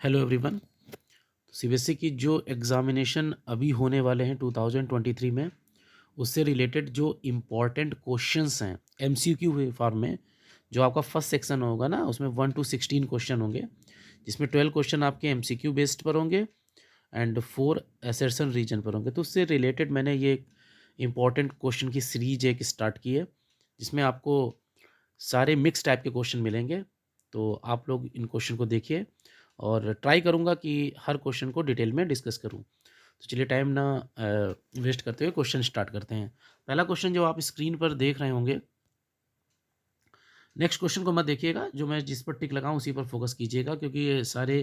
Hello everyone. CBSE की जो examination अभी होने वाले हैं 2023 में, उससे रिलेटेड जो इम्पोर्टेंट क्वेश्चंस हैं एमसीक्यू हुए फॉर्म में, जो आपका फर्स्ट सेक्शन होगा ना, उसमें 1 to 16 क्वेश्चन होंगे, जिसमें 12 क्वेश्चन आपके एमसीक्यू बेस्ड पर होंगे एंड 4 असर्शन रीजन पर होंगे। तो उससे रिलेटेड मैंने ये इम्पॉर्टेंट क्वेश्चन की सीरीज एक स्टार्ट की है, जिसमें आपको सारे मिक्स टाइप के क्वेश्चन मिलेंगे। तो आप लोग इन क्वेश्चन को देखिए और ट्राई करूँगा कि हर क्वेश्चन को डिटेल में डिस्कस करूँ। तो चलिए टाइम ना वेस्ट करते हुए क्वेश्चन स्टार्ट करते हैं। पहला क्वेश्चन जो आप स्क्रीन पर देख रहे होंगे, नेक्स्ट क्वेश्चन को मत देखिएगा, जो मैं जिस पर टिक लगाऊं उसी पर फोकस कीजिएगा, क्योंकि ये सारे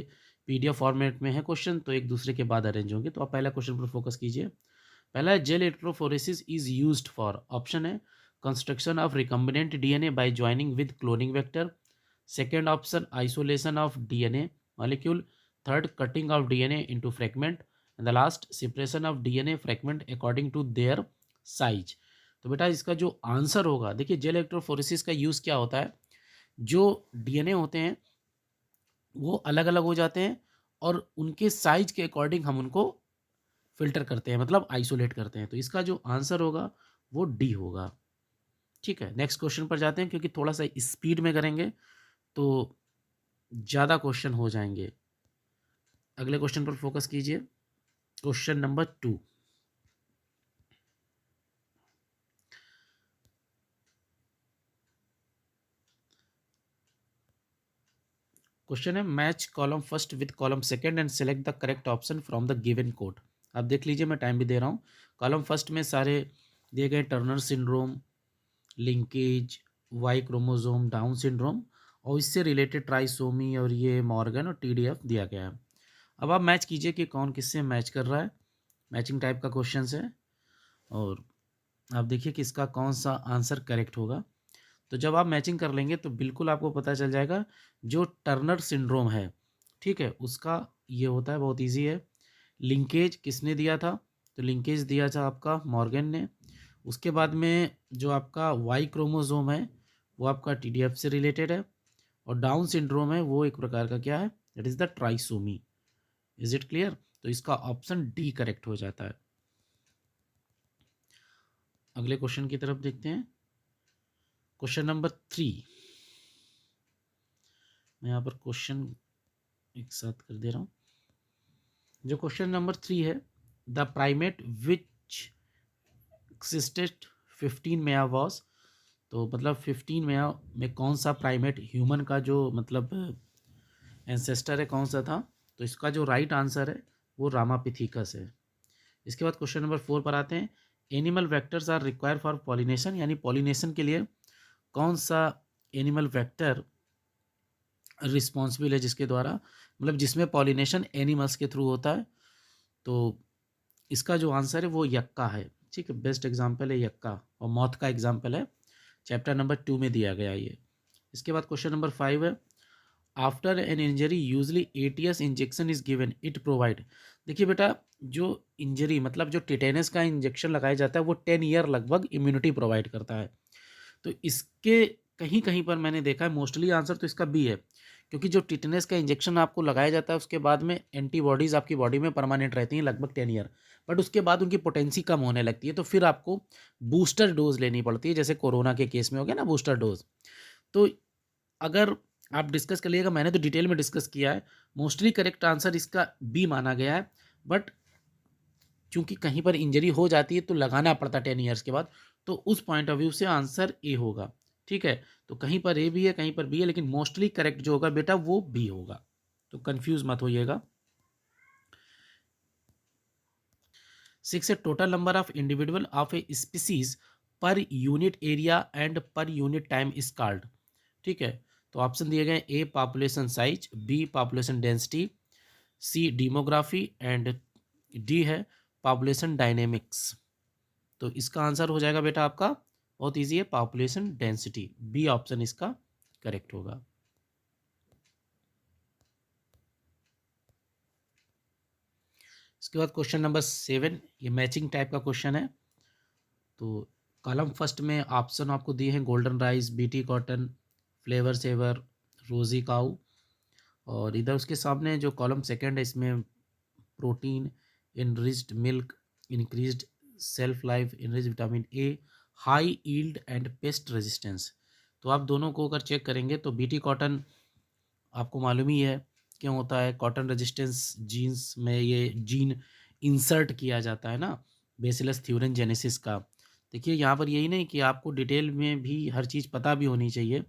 पीडीएफ फॉर्मेट में है क्वेश्चन, तो एक दूसरे के बाद अरेंज होंगे। तो आप पहला क्वेश्चन पर फोकस कीजिए। पहला है, gel electrophoresis is used for, option है construction of recombinant DNA by joining with cloning vector. Second option, isolation of DNA molecule. Third, cutting of DNA into fragment. And the last, separation of DNA fragment according to their size. तो बेटा इसका जो answer होगा, देखिए gel electrophoresis का use क्या होता है, जो डीएनए होते हैं वो अलग अलग हो जाते हैं और उनके साइज के अकॉर्डिंग हम उनको फिल्टर करते हैं, मतलब आइसोलेट करते हैं। तो इसका जो आंसर होगा वो डी होगा। ठीक है, नेक्स्ट क्वेश्चन पर जाते हैं, क्योंकि थोड़ा सा स्पीड में करेंगे तो ज़्यादा क्वेश्चन हो जाएंगे। अगले क्वेश्चन पर फोकस कीजिए। Question number 2। क्वेश्चन है, match column first with column second and select the correct option from the given code. आप देख लीजिए, मैं टाइम भी दे रहा हूँ। कॉलम फर्स्ट में सारे दिए गए, Turner syndrome, linkage, Y chromosome, Down syndrome और इससे रिलेटेड ट्राइसोमी और ये मॉर्गन और टीडीएफ दिया गया है। अब आप मैच कीजिए कि कौन किससे मैच कर रहा है। मैचिंग टाइप का क्वेश्चन है और आप देखिए कि इसका कौन सा आंसर करेक्ट होगा। तो जब आप मैचिंग कर लेंगे तो बिल्कुल आपको पता चल जाएगा जो टर्नर सिंड्रोम है, ठीक है, उसका ये होता है, बहुत इजी है। लिंकेज किसने दिया था, तो लिंकेज दिया था आपका मॉर्गन ने। उसके बाद में जो आपका वाई क्रोमोसोम है वो आपका टीडीएफ से रिलेटेड है और डाउन सिंड्रोम है वो एक प्रकार का क्या है, that is the trisomy. Is it clear? तो इसका ऑप्शन डी करेक्ट हो जाता है। अगले क्वेश्चन की तरफ देखते हैं। Question number 3। मैं यहाँ पर क्वेश्चन एक साथ कर दे रहा हूँ। जो क्वेश्चन नंबर 3 है, द प्राइमेट विच एक्सिस्टेड 15 मेया वॉज, तो मतलब 15 मेया में कौन सा प्राइमेट ह्यूमन का जो मतलब एंसेस्टर है कौन सा था, तो इसका जो राइट आंसर है वो रामापिथिकस है। इसके बाद क्वेश्चन नंबर 4 पर आते हैं। Animal vectors are require for pollination, यानी पॉलिनेशन के लिए कौन सा एनिमल वेक्टर रिस्पॉन्सिबल है, जिसके द्वारा मतलब जिसमें पॉलिनेशन एनिमल्स के थ्रू होता है। तो इसका जो आंसर है वो यक्का है। ठीक है, बेस्ट एग्जाम्पल है यक्का और मौत का एग्जाम्पल है, चैप्टर नंबर 2 में दिया गया ये। इसके बाद क्वेश्चन नंबर 5 है, after an injury usually ATS injection is given it provide. देखिए बेटा, जो इंजरी मतलब जो टिटेनस का इंजेक्शन लगाया जाता है वो 10 ईयर लगभग इम्यूनिटी प्रोवाइड करता है। तो इसके कहीं कहीं पर मैंने देखा है, मोस्टली आंसर तो इसका बी है, क्योंकि जो टिटेनस का इंजेक्शन आपको लगाया जाता है उसके बाद में एंटीबॉडीज़ आपकी बॉडी में परमानेंट रहती हैं लगभग 10 ईयर, बट उसके बाद उनकी पोटेंसी कम होने लगती है, तो फिर आपको बूस्टर डोज लेनी पड़ती है, जैसे कोरोना के केस में हो गया ना बूस्टर डोज। तो अगर आप डिस्कस कर लीजिएगा, मैंने तो डिटेल में डिस्कस किया है, मोस्टली करेक्ट आंसर इसका बी माना गया है, बट चूंकि कहीं पर इंजरी हो जाती है तो लगाना पड़ता है 10 ईयर्स के बाद, तो उस पॉइंट ऑफ व्यू से आंसर ए होगा। ठीक है, तो कहीं पर ए भी है कहीं पर बी है, लेकिन मोस्टली करेक्ट जो होगा बेटा वो बी होगा, तो कंफ्यूज मत होइएगा। 6 है, total number of individual of a species per unit area and per unit time is called. ठीक है, तो ऑप्शन दिए गए, A population size, B population density, C demography and D है पॉपुलेशन डायनेमिक्स। तो इसका आंसर हो जाएगा बेटा आपका, बहुत इजी है, पॉपुलेशन डेंसिटी। बी ऑप्शन इसका करेक्ट होगा। इसके बाद क्वेश्चन नंबर 7, ये मैचिंग टाइप का क्वेश्चन है। तो कॉलम फर्स्ट में ऑप्शन आपको दिए हैं, golden rice, BT cotton, Flavr Savr, Rosie cow. और इधर उसके सामने जो कॉलम सेकंड है इसमें protein, enriched milk, increased self life, enriched vitamin A, high yield and paste resistance. तो आप दोनों को अगर चेक करेंगे तो बीटी कॉटन आपको मालूम ही है क्यों होता है, कॉटन रेजिस्टेंस जीन्स में ये जीन इंसर्ट किया जाता है ना, बेसिलस थ्यूरेनजेनेसिस का। देखिए यहाँ पर यही नहीं कि आपको डिटेल में भी हर चीज़ पता भी होनी चाहिए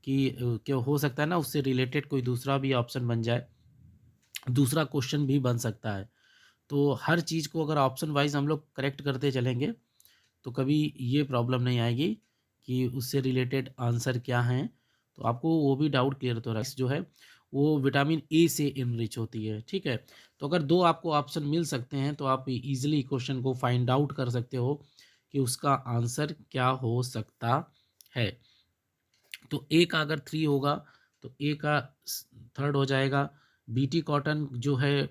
कि क्या हो सकता है ना उससे रिलेटेड कोई दूसरा भी ऑप्शन बन जाए, दूसरा क्वेश्चन भी बन सकता है। तो हर चीज़ को अगर ऑप्शन वाइज हम लोग करेक्ट करते चलेंगे तो कभी ये प्रॉब्लम नहीं आएगी कि उससे रिलेटेड आंसर क्या हैं, तो आपको वो भी डाउट क्लियर तो राइस जो है वो विटामिन ए से इनरिच होती है। ठीक है, तो अगर दो आपको ऑप्शन मिल सकते हैं तो आप इजीली क्वेश्चन को फाइंड आउट कर सकते हो कि उसका आंसर क्या हो सकता है। तो ए का अगर 3 होगा तो ए का थर्ड हो जाएगा, बीटी कॉटन जो है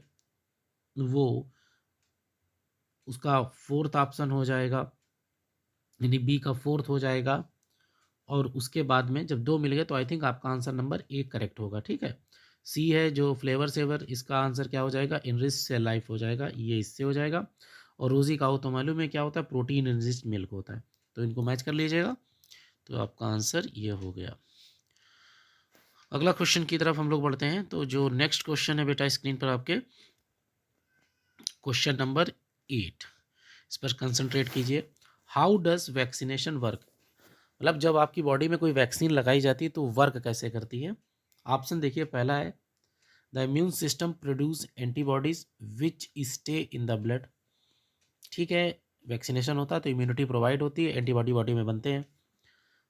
वो उसका फोर्थ ऑप्शन हो जाएगा, यानी बी का फोर्थ हो जाएगा। और उसके बाद में जब 2 मिल गए तो आई थिंक आपका आंसर नंबर 1 करेक्ट होगा। ठीक है, सी है जो फ्लेवर सेवर, इसका आंसर क्या हो जाएगा, इनरिच से लाइफ हो जाएगा, ये इससे हो जाएगा। और रोज़ी का हो तो मालूम है क्या होता है, प्रोटीन इनरिच मिल्क होता है, तो इनको मैच कर लीजिएगा, तो आपका आंसर ये हो गया। अगला क्वेश्चन की तरफ हम लोग बढ़ते हैं। तो जो नेक्स्ट क्वेश्चन है बेटा स्क्रीन पर आपके, क्वेश्चन नंबर 8, इस पर कंसंट्रेट कीजिए। हाउ डज वैक्सीनेशन वर्क, मतलब जब आपकी बॉडी में कोई वैक्सीन लगाई जाती है तो वर्क कैसे करती है। ऑप्शन देखिए, पहला है the immune system produce antibodies which stay in the blood. ठीक है, वैक्सीनेशन होता है तो इम्यूनिटी प्रोवाइड होती है, एंटीबॉडी बॉडी में बनते हैं।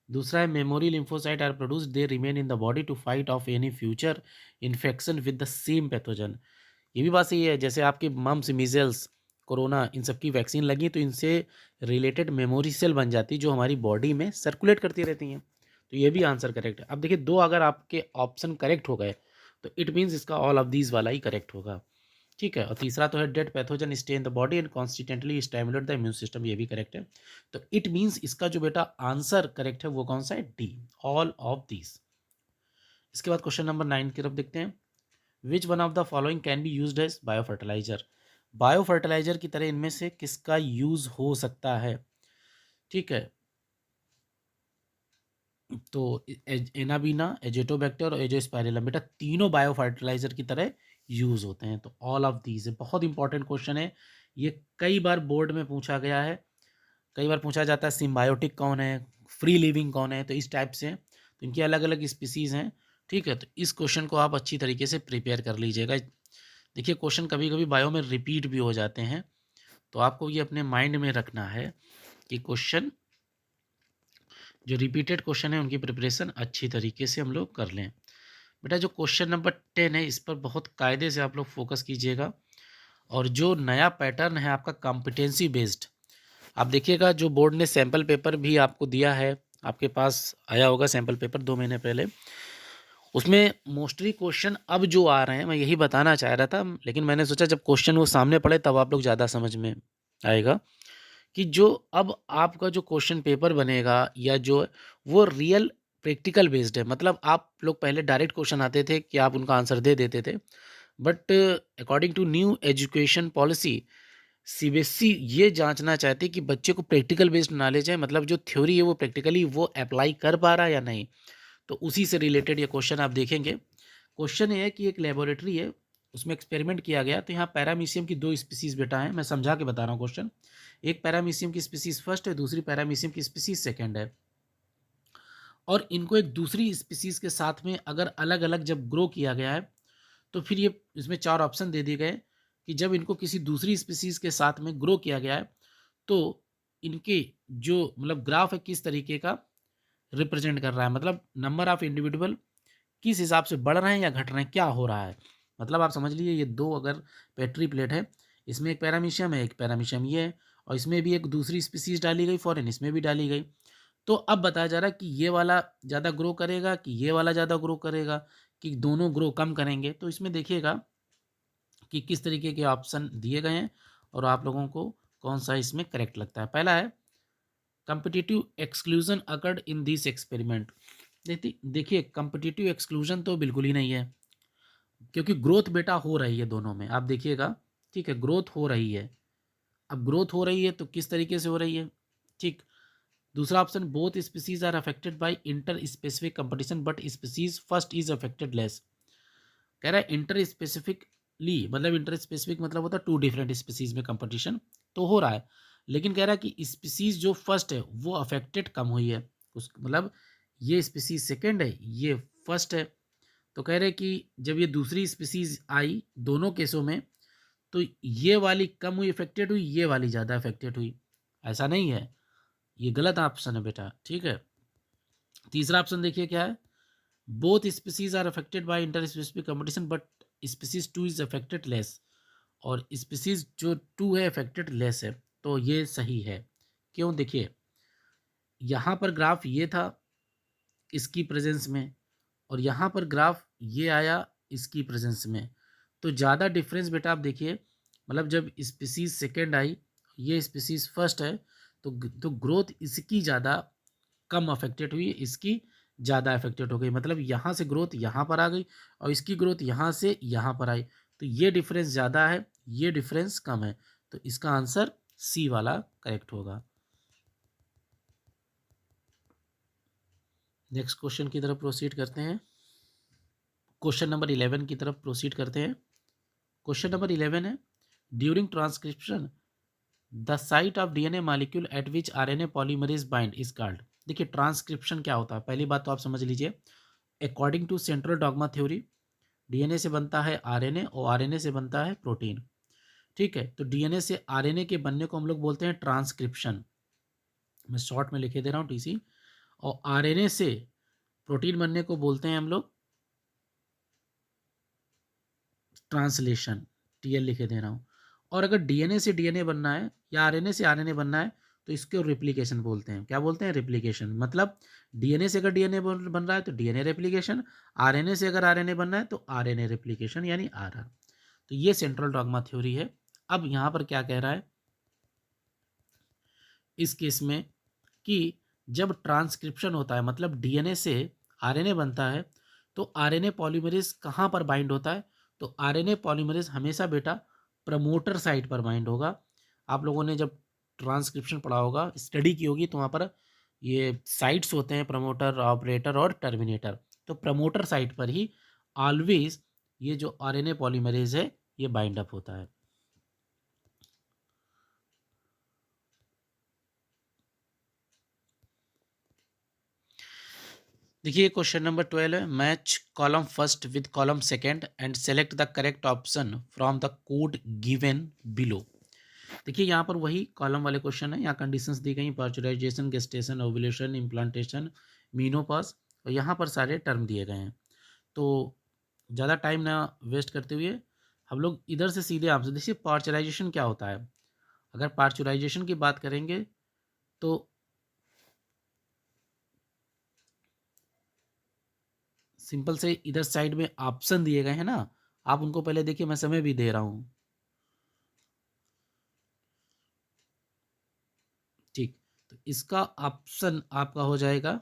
दूसरा है memory lymphocyte are produce, they remain in the body to fight off any future infection with the same pathogen. ये भी बात सही है, जैसे आपके मम्स, मीजल्स, कोरोना, इन सब की वैक्सीन लगी तो इनसे रिलेटेड मेमोरी सेल बन जाती जो हमारी बॉडी में सर्कुलेट करती रहती हैं। तो ये भी आंसर करेक्ट है। अब देखिए दो अगर आपके ऑप्शन करेक्ट हो गए तो इट मीन्स इसका ऑल ऑफ दीज वाला ही करेक्ट होगा। ठीक है, और तीसरा तो है dead pathogen stay in the body and constantly stimulate the immune system, ये भी करेक्ट है। तो इट मीन्स इसका जो बेटा आंसर करेक्ट है वो कौन सा है, डी, ऑल ऑफ दीज। इसके बाद क्वेश्चन नंबर 9 की तरफ देखते हैं। Which one of the following can be used as biofertiliser, biofertiliser की तरह इनमें से किसका यूज हो सकता है। ठीक है, तो एनाबीना, एजेटोबैक्टर और एजोस्पाइरिलम बेटा तीनों बायो फर्टिलाइजर की तरह यूज होते हैं। तो ऑल ऑफ दीज है, बहुत इंपॉर्टेंट क्वेश्चन है ये, कई बार बोर्ड में पूछा गया है, कई बार पूछा जाता है सिम्बायोटिक कौन है, फ्री लिविंग कौन है, तो इस टाइप से तो इनकी अलग अलग स्पीसीज हैं। ठीक है, तो इस क्वेश्चन को आप अच्छी तरीके से प्रिपेयर कर लीजिएगा। देखिए क्वेश्चन कभी कभी बायो में रिपीट भी हो जाते हैं, तो आपको ये अपने माइंड में रखना है कि क्वेश्चन जो रिपीटेड क्वेश्चन है उनकी प्रिपरेशन अच्छी तरीके से हम लोग कर लें। बेटा जो क्वेश्चन नंबर 10 है इस पर बहुत कायदे से आप लोग फोकस कीजिएगा। और जो नया पैटर्न है आपका कॉम्पिटेंसी बेस्ड, आप देखिएगा जो बोर्ड ने सैम्पल पेपर भी आपको दिया है, आपके पास आया होगा सैम्पल पेपर 2 महीने पहले, उसमें मोस्टली क्वेश्चन अब जो आ रहे हैं मैं यही बताना चाह रहा था, लेकिन मैंने सोचा जब क्वेश्चन वो सामने पड़े तब आप लोग ज़्यादा समझ में आएगा कि जो अब आपका जो क्वेश्चन पेपर बनेगा या जो वो रियल प्रैक्टिकल बेस्ड है। मतलब आप लोग पहले डायरेक्ट क्वेश्चन आते थे कि आप उनका आंसर दे देते थे, but according to new education policy CBSE ये जांचना चाहती है कि बच्चे को प्रैक्टिकल बेस्ड नॉलेज है, मतलब जो थ्योरी है वो प्रैक्टिकली वो अप्लाई कर पा रहा है या नहीं। तो उसी से रिलेटेड ये क्वेश्चन आप देखेंगे। क्वेश्चन ये है कि एक लेबोरेटरी है, उसमें एक्सपेरिमेंट किया गया, तो यहाँ पैरामीशियम की 2 स्पीसीज बेटा है, मैं समझा के बता रहा हूँ क्वेश्चन। एक पैरामीशियम की स्पीसीज फर्स्ट है, दूसरी पैरामीशियम की स्पीसीज सेकंड है, और इनको एक दूसरी स्पीसीज के साथ में अगर अलग अलग जब ग्रो किया गया है तो फिर ये इसमें 4 ऑप्शन दे दिए गए कि जब इनको किसी दूसरी स्पीसीज के साथ में ग्रो किया गया है तो इनके जो मतलब ग्राफ है किस तरीके का रिप्रेजेंट कर रहा है, मतलब नंबर ऑफ इंडिविजुअल किस हिसाब से बढ़ रहे हैं या घट रहे हैं, क्या हो रहा है। मतलब आप समझ लीजिए ये 2 अगर पेट्री प्लेट है, इसमें एक पैरामीशियम है, एक पैरामीशियम ये है, और इसमें भी एक दूसरी स्पीसीज डाली गई फॉरेन, इसमें भी डाली गई। तो अब बताया जा रहा है कि ये वाला ज़्यादा ग्रो करेगा कि ये वाला ज़्यादा ग्रो करेगा कि दोनों ग्रो कम करेंगे। तो इसमें देखिएगा कि किस तरीके के ऑप्शन दिए गए हैं और आप लोगों को कौन सा इसमें करेक्ट लगता है। पहला है competitive exclusion occurred in this experiment. देखिए कम्पिटिटिव एक्सक्लूजन तो बिल्कुल ही नहीं है, क्योंकि ग्रोथ बेटा हो रही है दोनों में, आप देखिएगा, ठीक है, ग्रोथ हो रही है। अब ग्रोथ हो रही है तो किस तरीके से हो रही है, ठीक। दूसरा option, both species are affected by interspecific competition but species first is affected less. कह रहा है इंटर स्पेसिफिकली, मतलब इंटर स्पेसिफिक मतलब होता है टू डिफरेंट स्पीसीज में कंपटीशन तो हो रहा है, लेकिन कह रहा है कि स्पीसीज जो फर्स्ट है वो अफेक्टेड कम हुई है, उस मतलब ये स्पीसीज सेकेंड है, ये फर्स्ट है। तो कह रहे कि जब ये दूसरी स्पीसीज आई दोनों केसों में, तो ये वाली कम हुई अफेक्टेड हुई, ये वाली ज़्यादा अफेक्टेड हुई। ऐसा नहीं है, ये गलत ऑप्शन है बेटा, ठीक है। तीसरा ऑप्शन देखिए क्या है, both species are affected by interspecific competition but species two is affected less, और स्पीसीज जो टू है अफेक्टेड लेस है, तो ये सही है। क्यों, देखिए यहाँ पर ग्राफ ये था इसकी प्रेजेंस में, और यहाँ पर ग्राफ ये आया इसकी प्रेजेंस में, तो ज़्यादा डिफरेंस बेटा आप देखिए, मतलब जब स्पीसीज सेकेंड आई, ये स्पीसीज फर्स्ट है, तो ग्रोथ इसकी ज़्यादा कम अफेक्टेड हुई, इसकी ज़्यादा अफेक्टेड हो गई, मतलब यहाँ से ग्रोथ यहाँ पर आ गई और इसकी ग्रोथ यहाँ से यहाँ पर आई, तो ये डिफरेंस ज़्यादा है, ये डिफरेंस कम है, तो इसका आंसर सी वाला करेक्ट होगा। नेक्स्ट क्वेश्चन की तरफ प्रोसीड करते हैं, क्वेश्चन नंबर 11 की तरफ प्रोसीड करते हैं। क्वेश्चन नंबर 11 है, during transcription the site of DNA molecule at which RNA polymerase bind is called. देखिए ट्रांसक्रिप्शन क्या होता है, पहली बात तो आप समझ लीजिए, according to central dogma theory DNA से बनता है आरएनए और आरएनए से बनता है प्रोटीन, ठीक है। तो डीएनए से आरएनए के बनने को हम लोग बोलते हैं ट्रांसक्रिप्शन, मैं शॉर्ट में लिखे दे रहा हूँ टीसी, और आरएनए से प्रोटीन बनने को बोलते हैं हम लोग ट्रांसलेशन, टीएल लिखे दे रहा हूँ। और अगर डीएनए से डीएनए बनना है या आरएनए से आरएनए बनना है तो इसको रेप्लिकेशन बोलते हैं, क्या बोलते हैं, रेप्लिकेशन। मतलब डीएनए से अगर डीएनए बन रहा है तो डीएनए रेप्लिकेशन, आरएनए से अगर आरएनए बनना है तो आरएनए रेप्लिकेशन, यानी आरआर। तो ये सेंट्रल डॉग्मा थ्योरी है। अब यहाँ पर क्या कह रहा है इस केस में कि जब ट्रांसक्रिप्शन होता है, मतलब डीएनए से आरएनए बनता है, तो आरएनए पॉलीमरेज कहाँ पर बाइंड होता है, तो आरएनए पॉलीमरेज हमेशा बेटा प्रमोटर साइट पर बाइंड होगा। आप लोगों ने जब ट्रांसक्रिप्शन पढ़ा होगा, स्टडी की होगी, तो वहाँ पर ये साइट्स होते हैं, प्रमोटर, ऑपरेटर और टर्मिनेटर। तो प्रमोटर साइट पर ही ऑलवेज ये जो आरएनए पॉलीमरेज है ये बाइंड अप होता है। देखिए क्वेश्चन नंबर 12 है, match column first with column second and select the correct option from the code given below. देखिए यहाँ पर वही कॉलम वाले क्वेश्चन है, यहाँ कंडीशंस दी गई, पार्चुराइजेशन, गेस्टेशन, ओव्यूलेशन, इम्प्लांटेशन, मीनोपॉज, और यहाँ पर सारे टर्म दिए गए हैं। तो ज़्यादा टाइम ना वेस्ट करते हुए हम लोग इधर से सीधे आपसे, देखिए पार्चुराइजेशन क्या होता है। अगर पार्चुराइजेशन की बात करेंगे तो सिंपल से इधर साइड में ऑप्शन दिए गए हैं ना, आप उनको पहले देखिए, मैं समय भी दे रहा हूँ, ठीक। तो इसका ऑप्शन आपका हो जाएगा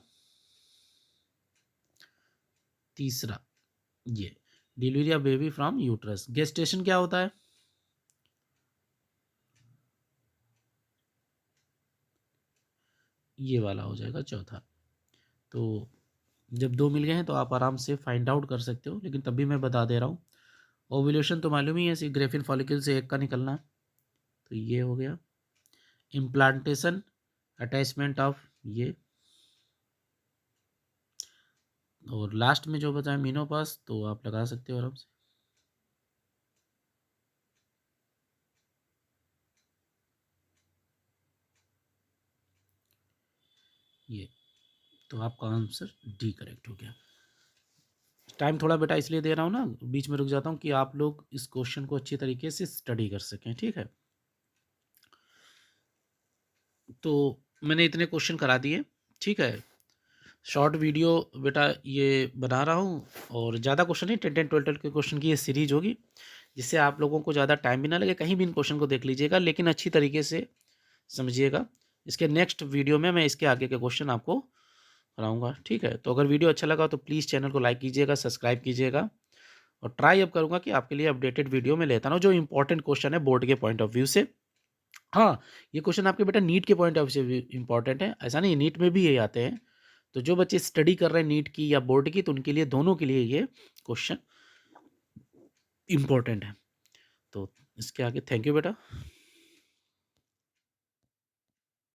तीसरा, ये delivery of baby from uterus. Gestation क्या होता है, ये वाला हो जाएगा चौथा। तो जब दो मिल गए हैं तो आप आराम से फाइंड आउट कर सकते हो, लेकिन तब भी मैं बता दे रहा हूँ। ओव्यूलेशन तो मालूम ही है, ग्रेफिन फॉलिकल से एक का निकलना है, तो ये हो गया। इम्प्लांटेशन अटैचमेंट ऑफ ये, और लास्ट में जो बताया मीनोपास, तो आप लगा सकते हो आराम से। ये तो आपका आंसर डी करेक्ट हो गया। टाइम थोड़ा बेटा इसलिए दे रहा हूँ ना, बीच में रुक जाता हूँ कि आप लोग इस क्वेश्चन को अच्छी तरीके से स्टडी कर सकें, ठीक है। तो मैंने इतने क्वेश्चन करा दिए, ठीक है। शॉर्ट वीडियो बेटा ये बना रहा हूँ, और ज़्यादा क्वेश्चन नहीं, 10 10 12 12 के क्वेश्चन की ये सीरीज होगी, जिससे आप लोगों को ज़्यादा टाइम भी ना लगे, कहीं भी इन क्वेश्चन को देख लीजिएगा, लेकिन अच्छी तरीके से समझिएगा। इसके नेक्स्ट वीडियो में मैं इसके आगे के क्वेश्चन आपको कराऊंगा, ठीक है। तो अगर वीडियो अच्छा लगा तो प्लीज़ चैनल को लाइक कीजिएगा, सब्सक्राइब कीजिएगा, और ट्राई अब करूँगा कि आपके लिए अपडेटेड वीडियो में लेता रहूँ जो इंपॉर्टेंट क्वेश्चन है बोर्ड के पॉइंट ऑफ व्यू से। हाँ, ये क्वेश्चन आपके बेटा नीट के पॉइंट ऑफ व्यू से भी इम्पॉर्टेंट है, ऐसा नहीं नीट में भी यही आते हैं। तो जो बच्चे स्टडी कर रहे हैं नीट की या बोर्ड की, तो उनके लिए दोनों के लिए ये क्वेश्चन इम्पॉर्टेंट है। तो इसके आगे थैंक यू बेटा।